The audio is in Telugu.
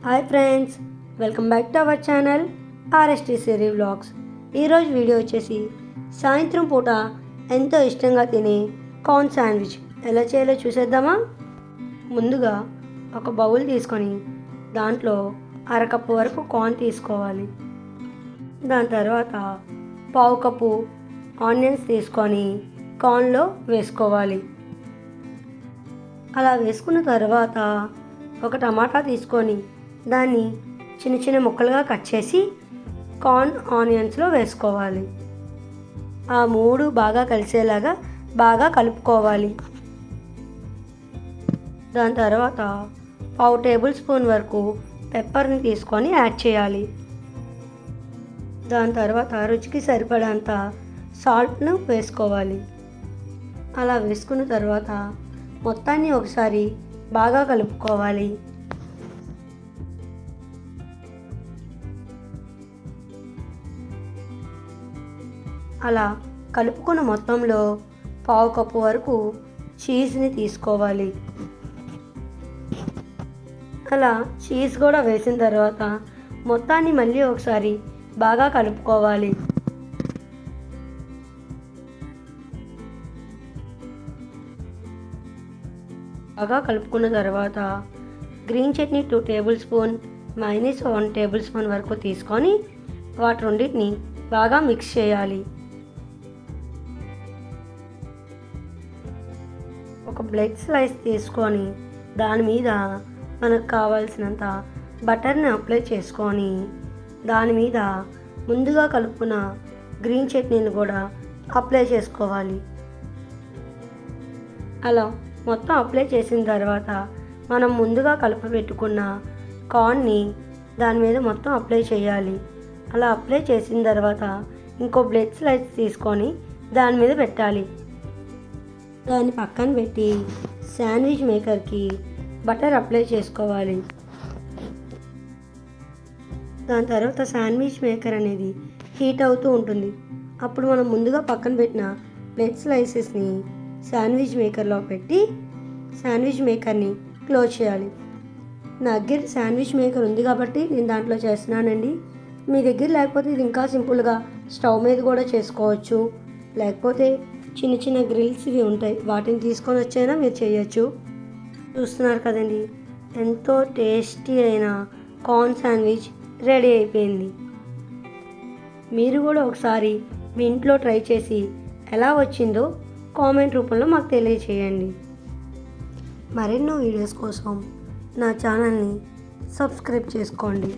Hi friends, welcome back to our channel RST Siri vlogs. ఈరోజు వీడియో వచ్చేసి సాయంత్రం పూట ఎంతో ఇష్టంగా తినే కార్న్ శాండ్విచ్ ఎలా చేయాలో చూసేద్దామా. ముందుగా ఒక బౌల్ తీసుకొని దాంట్లో అరకప్పు వరకు కార్న్ తీసుకోవాలి. దాని తర్వాత పావు కప్పు ఆనియన్స్ తీసుకొని కార్న్లో వేసుకోవాలి. అలా వేసుకున్న తర్వాత ఒక టమాటా తీసుకొని దాన్ని చిన్న చిన్న ముక్కలుగా కట్ చేసి కార్న్ ఆనియన్స్లో వేసుకోవాలి. ఆ మూడు బాగా కలిసేలాగా బాగా కలుపుకోవాలి. దాని తర్వాత పావు టేబుల్ స్పూన్ వరకు పెప్పర్ని తీసుకొని యాడ్ చేయాలి. దాని తర్వాత రుచికి సరిపడంత సాల్ట్ను వేసుకోవాలి. అలా వేసుకున్న తర్వాత మొత్తాన్ని ఒకసారి బాగా కలుపుకోవాలి. అలా కలుపుకున్న మొత్తంలో పావు కప్పు వరకు చీజ్ని తీసుకోవాలి. అలా చీజ్ కూడా వేసిన తర్వాత మొత్తాన్ని మళ్ళీ ఒకసారి బాగా కలుపుకోవాలి. బాగా కలుపుకున్న తర్వాత green chutney 2 table spoon, minus 1 table spoon వరకు తీసుకొని వాటి రెండింటిని బాగా మిక్స్ చేయాలి. ఒక బ్రెడ్ స్లైస్ తీసుకొని దాని మీద మనకు కావాల్సినంత బటర్ని అప్లై చేసుకొని దాని మీద ముందుగా కలుపుకున్న గ్రీన్ చట్నీని కూడా అప్లై చేసుకోవాలి. అలా మొత్తం అప్లై చేసిన తర్వాత మనం ముందుగా పెట్టుకున్న కార్న్ని దాని మీద మొత్తం అప్లై చేయాలి. అలా అప్లై చేసిన తర్వాత ఇంకో బ్రెడ్ స్లైస్ తీసుకొని దాని మీద పెట్టాలి. దాన్ని పక్కన పెట్టి శాండ్విచ్ మేకర్కి బటర్ అప్లై చేసుకోవాలి. దాని తర్వాత శాండ్విచ్ మేకర్ అనేది హీట్ అవుతూ ఉంటుంది. అప్పుడు మనం ముందుగా పక్కన పెట్టిన బ్రెడ్ స్లైసెస్ని శాండ్విచ్ మేకర్లో పెట్టి శాండ్విచ్ మేకర్ని క్లోజ్ చేయాలి. నా దగ్గర శాండ్విచ్ మేకర్ ఉంది కాబట్టి నేను దాంట్లో చేస్తున్నానండి. మీ దగ్గర లేకపోతే ఇది ఇంకా సింపుల్గా స్టవ్ మీద కూడా చేసుకోవచ్చు. లేకపోతే చిన్న చిన్న గ్రిల్స్ ఇవి ఉంటాయి, వాటిని తీసుకొని వచ్చైనా మీరు చేయొచ్చు. చూస్తున్నారు కదండి, ఎంతో టేస్టీ అయిన కార్న్ శాండ్విచ్ రెడీ అయిపోయింది. మీరు కూడా ఒకసారి మీ ఇంట్లో ట్రై చేసి ఎలా వచ్చిందో కామెంట్ రూపంలో మాకు తెలియచేయండి. మరెన్నో వీడియోస్ కోసం నా ఛానల్ని సబ్స్క్రైబ్ చేసుకోండి.